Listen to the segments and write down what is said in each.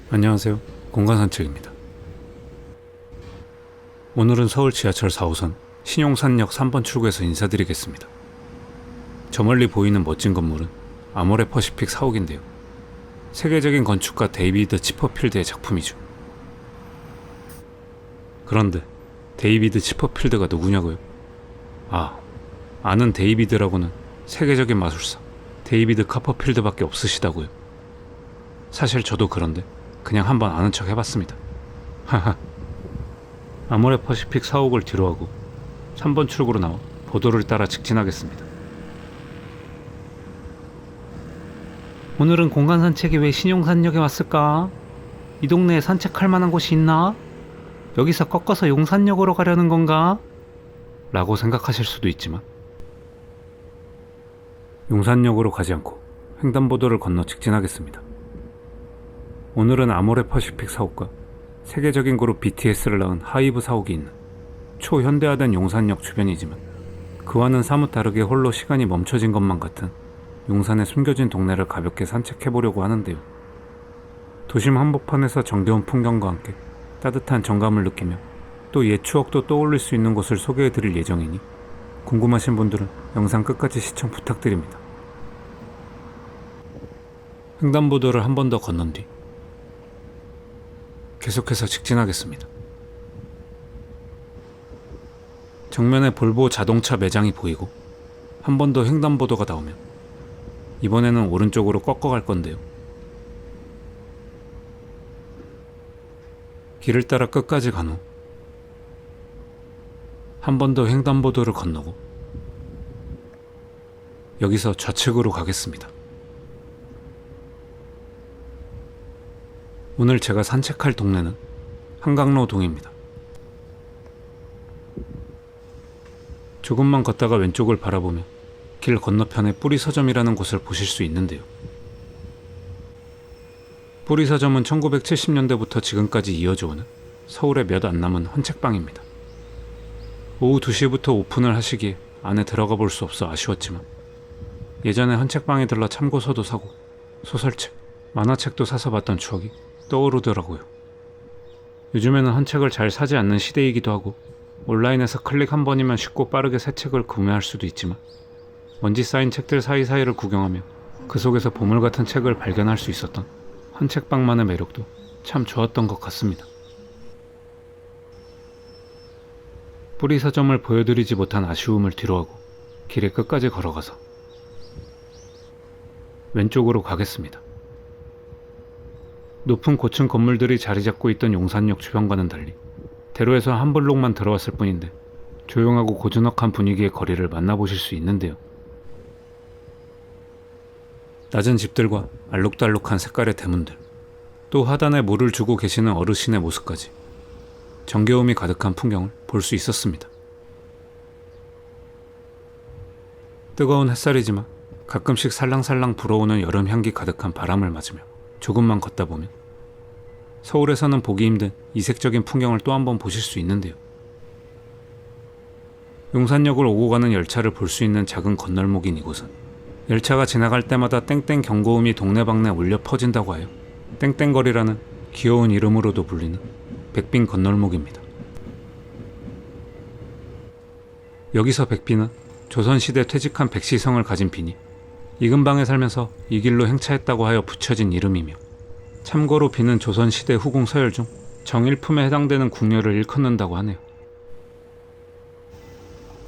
안녕하세요. 공간산책입니다. 오늘은 서울 지하철 4호선 신용산역 3번 출구에서 인사드리겠습니다. 저 멀리 보이는 멋진 건물은 아모레 퍼시픽 사옥인데요. 세계적인 건축가 데이비드 치퍼필드의 작품이죠. 그런데 데이비드 치퍼필드가 누구냐고요? 아는 데이비드라고는 세계적인 마술사 데이비드 카퍼필드밖에 없으시다고요. 사실 저도 그런데 그냥 한번 아는 척 해봤습니다. 하하. 아모레 퍼시픽 사옥을 뒤로하고 3번 출구로 나와 보도를 따라 직진하겠습니다. 오늘은 공간 산책이 왜 신용산역에 왔을까? 이 동네에 산책할 만한 곳이 있나? 여기서 꺾어서 용산역으로 가려는 건가? 라고 생각하실 수도 있지만 용산역으로 가지 않고 횡단보도를 건너 직진하겠습니다. 오늘은 아모레 퍼시픽 사옥과 세계적인 그룹 BTS를 낳은 하이브 사옥이 있는 초현대화된 용산역 주변이지만 그와는 사뭇 다르게 홀로 시간이 멈춰진 것만 같은 용산의 숨겨진 동네를 가볍게 산책해보려고 하는데요. 도심 한복판에서 정겨운 풍경과 함께 따뜻한 정감을 느끼며 또 옛 추억도 떠올릴 수 있는 곳을 소개해드릴 예정이니 궁금하신 분들은 영상 끝까지 시청 부탁드립니다. 횡단보도를 한 번 더 건넌 뒤 계속해서 직진하겠습니다. 정면에 볼보 자동차 매장이 보이고 한 번 더 횡단보도가 나오면 이번에는 오른쪽으로 꺾어갈 건데요. 길을 따라 끝까지 간 후 한 번 더 횡단보도를 건너고 여기서 좌측으로 가겠습니다. 오늘 제가 산책할 동네는 한강로동입니다. 조금만 걷다가 왼쪽을 바라보면 길 건너편에 뿌리서점이라는 곳을 보실 수 있는데요. 뿌리서점은 1970년대부터 지금까지 이어져 오는 서울에 몇 안 남은 헌책방입니다. 오후 2시부터 오픈을 하시기에 안에 들어가 볼 수 없어 아쉬웠지만 예전에 헌책방에 들러 참고서도 사고 소설책, 만화책도 사서 봤던 추억이 떠오르더라고요. 요즘에는 헌책을 잘 사지 않는 시대이기도 하고 온라인에서 클릭 한 번이면 쉽고 빠르게 새 책을 구매할 수도 있지만 먼지 쌓인 책들 사이사이를 구경하며 그 속에서 보물 같은 책을 발견할 수 있었던 헌책방만의 매력도 참 좋았던 것 같습니다. 뿌리서점을 보여드리지 못한 아쉬움을 뒤로하고 길의 끝까지 걸어가서 왼쪽으로 가겠습니다. 높은 고층 건물들이 자리 잡고 있던 용산역 주변과는 달리 대로에서 한 블록만 들어왔을 뿐인데 조용하고 고즈넉한 분위기의 거리를 만나보실 수 있는데요. 낮은 집들과 알록달록한 색깔의 대문들, 또 하단에 물을 주고 계시는 어르신의 모습까지 정겨움이 가득한 풍경을 볼 수 있었습니다. 뜨거운 햇살이지만 가끔씩 살랑살랑 불어오는 여름 향기 가득한 바람을 맞으며 조금만 걷다 보면 서울에서는 보기 힘든 이색적인 풍경을 또 한 번 보실 수 있는데요. 용산역을 오고 가는 열차를 볼 수 있는 작은 건널목인 이곳은 열차가 지나갈 때마다 땡땡 경고음이 동네방네 울려 퍼진다고 하여 땡땡거리라는 귀여운 이름으로도 불리는 백빈 건널목입니다. 여기서 백빈은 조선시대 퇴직한 백시성을 가진 빈이 이 근방에 살면서 이 길로 행차했다고 하여 붙여진 이름이며 참고로 빈은 조선시대 후궁 서열 중 정일품에 해당되는 궁녀를 일컫는다고 하네요.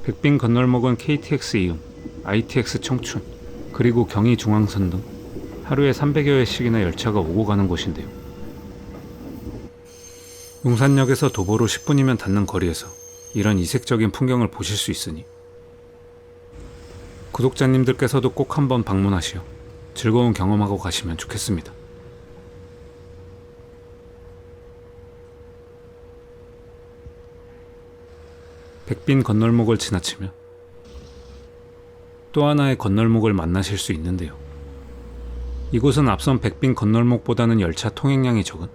백빈 건널목은 KTX 이음, ITX 청춘, 그리고 경의 중앙선 등 하루에 300여 회씩이나 열차가 오고 가는 곳인데요. 용산역에서 도보로 10분이면 닿는 거리에서 이런 이색적인 풍경을 보실 수 있으니 구독자님들께서도 꼭 한번 방문하시어 즐거운 경험하고 가시면 좋겠습니다. 백빈 건널목을 지나치면 또 하나의 건널목을 만나실 수 있는데요. 이곳은 앞선 백빈 건널목보다는 열차 통행량이 적은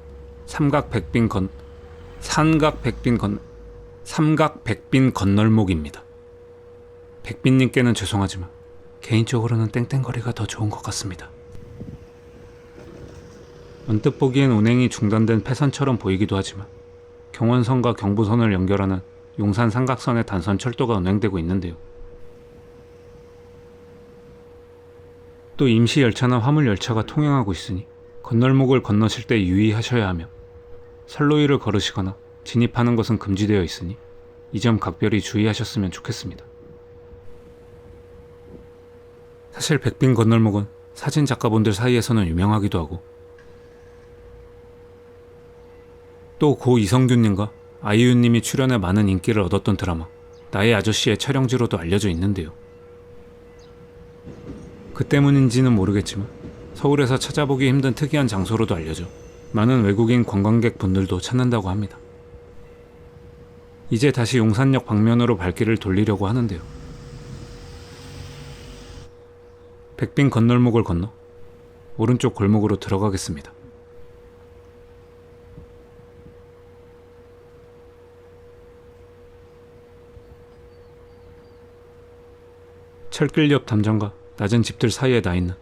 삼각 백빈 건널목입니다. 백빈님께는 죄송하지만 개인적으로는 땡땡거리가 더 좋은 것 같습니다. 언뜻 보기엔 운행이 중단된 폐선처럼 보이기도 하지만 경원선과 경부선을 연결하는 용산 삼각선의 단선 철도가 운행되고 있는데요. 또 임시 열차나 화물 열차가 통행하고 있으니 건널목을 건너실 때 유의하셔야 하며 선로위를 걸으시거나 진입하는 것은 금지되어 있으니 이 점 각별히 주의하셨으면 좋겠습니다. 사실 백빈 건널목은 사진 작가분들 사이에서는 유명하기도 하고 또 고 이성균님과 아이유님이 출연해 많은 인기를 얻었던 드라마 나의 아저씨의 촬영지로도 알려져 있는데요. 그 때문인지는 모르겠지만 서울에서 찾아보기 힘든 특이한 장소로도 알려져 많은 외국인 관광객 분들도 찾는다고 합니다. 이제 다시 용산역 방면으로 발길을 돌리려고 하는데요. 백빈 건널목을 건너 오른쪽 골목으로 들어가겠습니다. 철길 옆 담장과 낮은 집들 사이에 나 있는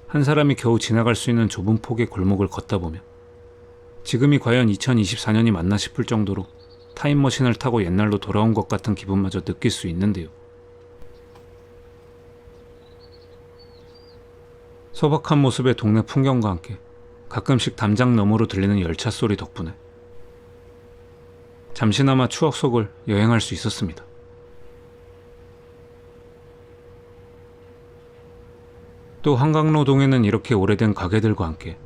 한 사람이 겨우 지나갈 수 있는 좁은 폭의 골목을 걷다 보면 지금이 과연 2024년이 맞나 싶을 정도로 타임머신을 타고 옛날로 돌아온 것 같은 기분마저 느낄 수 있는데요. 소박한 모습의 동네 풍경과 함께 가끔씩 담장 너머로 들리는 열차 소리 덕분에 잠시나마 추억 속을 여행할 수 있었습니다. 또 한강로동에는 이렇게 오래된 가게들과 함께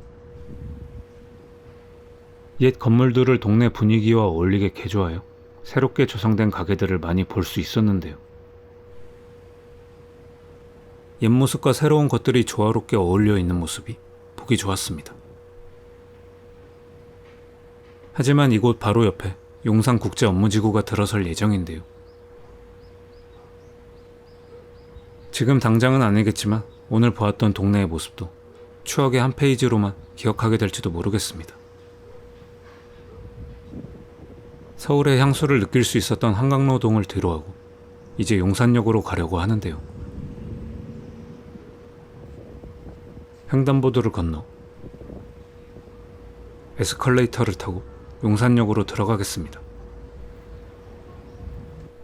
옛 건물들을 동네 분위기와 어울리게 개조하여 새롭게 조성된 가게들을 많이 볼 수 있었는데요. 옛 모습과 새로운 것들이 조화롭게 어울려 있는 모습이 보기 좋았습니다. 하지만 이곳 바로 옆에 용산국제업무지구가 들어설 예정인데요. 지금 당장은 아니겠지만 오늘 보았던 동네의 모습도 추억의 한 페이지로만 기억하게 될지도 모르겠습니다. 서울의 향수를 느낄 수 있었던 한강로동을 뒤로하고 이제 용산역으로 가려고 하는데요. 횡단보도를 건너 에스컬레이터를 타고 용산역으로 들어가겠습니다.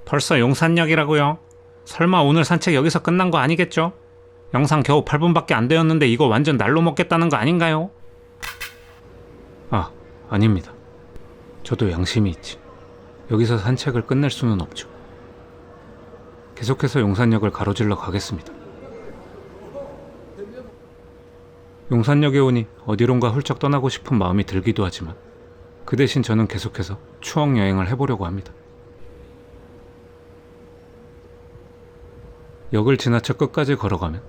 벌써 용산역이라고요? 설마 오늘 산책 여기서 끝난 거 아니겠죠? 영상 겨우 8분밖에 안 되었는데 이거 완전 날로 먹겠다는 거 아닌가요? 아닙니다. 저도 양심이 있지. 여기서 산책을 끝낼 수는 없죠. 계속해서 용산역을 가로질러 가겠습니다. 용산역에 오니 어디론가 훌쩍 떠나고 싶은 마음이 들기도 하지만 그 대신 저는 계속해서 추억 여행을 해보려고 합니다. 역을 지나쳐 끝까지 걸어가면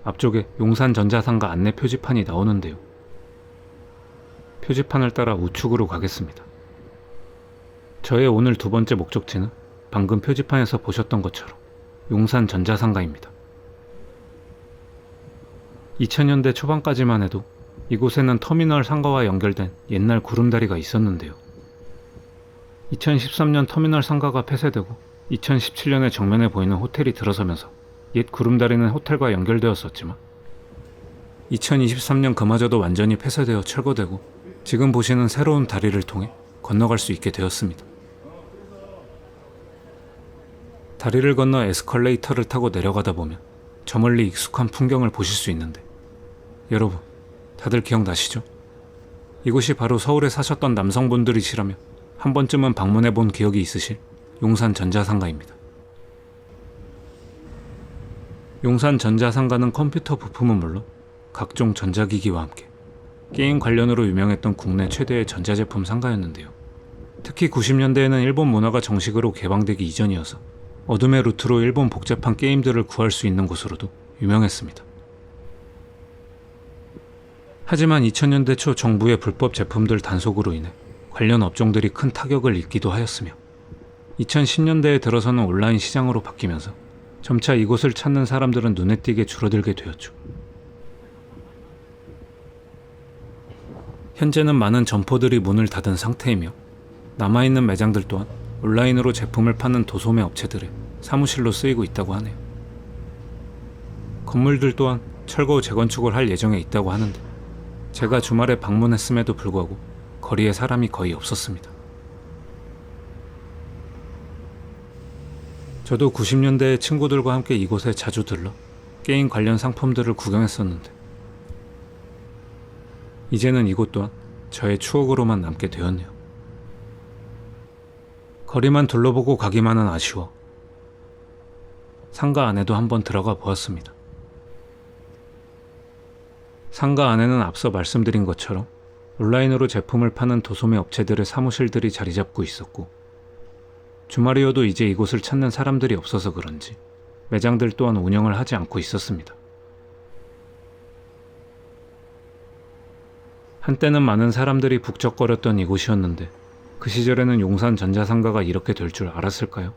앞쪽에 용산전자상가 안내 표지판이 나오는데요. 표지판을 따라 우측으로 가겠습니다. 저의 오늘 두 번째 목적지는 방금 표지판에서 보셨던 것처럼 용산전자상가입니다. 2000년대 초반까지만 해도 이곳에는 터미널 상가와 연결된 옛날 구름다리가 있었는데요. 2013년 터미널 상가가 폐쇄되고 2017년에 정면에 보이는 호텔이 들어서면서 옛 구름다리는 호텔과 연결되었었지만 2023년 그마저도 완전히 폐쇄되어 철거되고 지금 보시는 새로운 다리를 통해 건너갈 수 있게 되었습니다. 다리를 건너 에스컬레이터를 타고 내려가다 보면 저 멀리 익숙한 풍경을 보실 수 있는데 여러분, 다들 기억나시죠? 이곳이 바로 서울에 사셨던 남성분들이시라면 한 번쯤은 방문해 본 기억이 있으실 용산전자상가입니다. 용산전자상가는 컴퓨터 부품은 물론 각종 전자기기와 함께 게임 관련으로 유명했던 국내 최대의 전자제품 상가였는데요. 특히 90년대에는 일본 문화가 정식으로 개방되기 이전이어서 어둠의 루트로 일본 복잡한 게임들을 구할 수 있는 곳으로도 유명했습니다. 하지만 2000년대 초 정부의 불법 제품들 단속으로 인해 관련 업종들이 큰 타격을 입기도 하였으며 2010년대에 들어서는 온라인 시장으로 바뀌면서 점차 이곳을 찾는 사람들은 눈에 띄게 줄어들게 되었죠. 현재는 많은 점포들이 문을 닫은 상태이며 남아있는 매장들 또한 온라인으로 제품을 파는 도소매 업체들의 사무실로 쓰이고 있다고 하네요. 건물들 또한 철거 재건축을 할 예정에 있다고 하는데 제가 주말에 방문했음에도 불구하고 거리에 사람이 거의 없었습니다. 저도 90년대에 친구들과 함께 이곳에 자주 들러 게임 관련 상품들을 구경했었는데 이제는 이곳 또한 저의 추억으로만 남게 되었네요. 거리만 둘러보고 가기만은 아쉬워 상가 안에도 한번 들어가 보았습니다. 상가 안에는 앞서 말씀드린 것처럼 온라인으로 제품을 파는 도소매 업체들의 사무실들이 자리 잡고 있었고 주말이어도 이제 이곳을 찾는 사람들이 없어서 그런지 매장들 또한 운영을 하지 않고 있었습니다. 한때는 많은 사람들이 북적거렸던 이곳이었는데 그 시절에는 용산 전자상가가 이렇게 될 줄 알았을까요?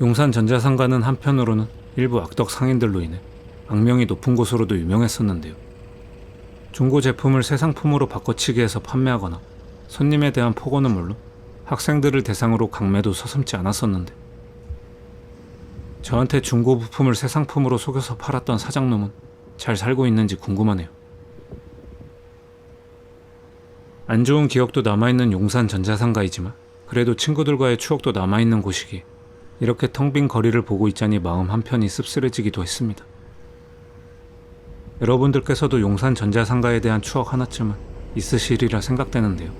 용산 전자상가는 한편으로는 일부 악덕 상인들로 인해 악명이 높은 곳으로도 유명했었는데요. 중고 제품을 새 상품으로 바꿔치기 해서 판매하거나 손님에 대한 폭언은 물론 학생들을 대상으로 강매도 서슴지 않았었는데 저한테 중고 부품을 새 상품으로 속여서 팔았던 사장놈은 잘 살고 있는지 궁금하네요. 안 좋은 기억도 남아있는 용산 전자상가이지만 그래도 친구들과의 추억도 남아있는 곳이기에 이렇게 텅 빈 거리를 보고 있자니 마음 한편이 씁쓸해지기도 했습니다. 여러분들께서도 용산 전자상가에 대한 추억 하나쯤은 있으시리라 생각되는데요.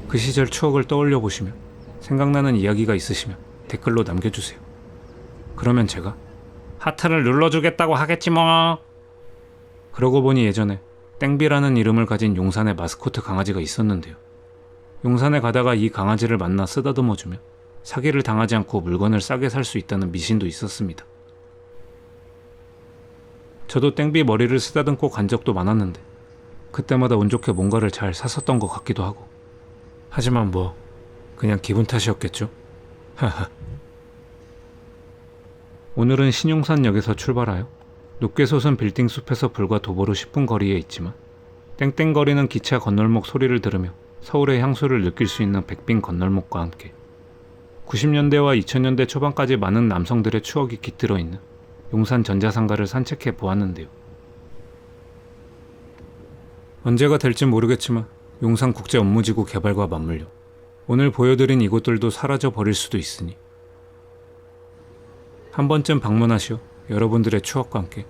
그 시절 추억을 떠올려 보시면 생각나는 이야기가 있으시면 댓글로 남겨주세요. 그러면 제가 하트를 눌러주겠다고 하겠지 뭐. 그러고 보니 예전에 땡비라는 이름을 가진 용산의 마스코트 강아지가 있었는데요. 용산에 가다가 이 강아지를 만나 쓰다듬어주면 사기를 당하지 않고 물건을 싸게 살 수 있다는 미신도 있었습니다. 저도 땡비 머리를 쓰다듬고 간 적도 많았는데 그때마다 운 좋게 뭔가를 잘 샀었던 것 같기도 하고 하지만 뭐 그냥 기분 탓이었겠죠? 하하. 오늘은 신용산역에서 출발하여 높게 솟은 빌딩 숲에서 불과 도보로 10분 거리에 있지만 땡땡거리는 기차 건널목 소리를 들으며 서울의 향수를 느낄 수 있는 백빈 건널목과 함께 90년대와 2000년대 초반까지 많은 남성들의 추억이 깃들어 있는 용산 전자상가를 산책해 보았는데요. 언제가 될진 모르겠지만 용산국제업무지구 개발과 맞물려 오늘 보여드린 이곳들도 사라져 버릴 수도 있으니 한 번쯤 방문하시어 여러분들의 추억과 함께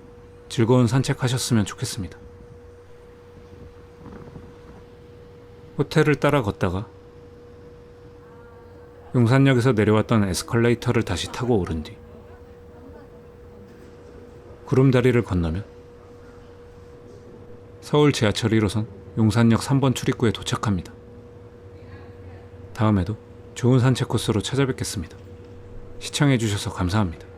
즐거운 산책하셨으면 좋겠습니다. 호텔을 따라 걷다가 용산역에서 내려왔던 에스컬레이터를 다시 타고 오른 뒤 구름다리를 건너면 서울 지하철 1호선 용산역 3번 출입구에 도착합니다. 다음에도 좋은 산책 코스로 찾아뵙겠습니다. 시청해주셔서 감사합니다.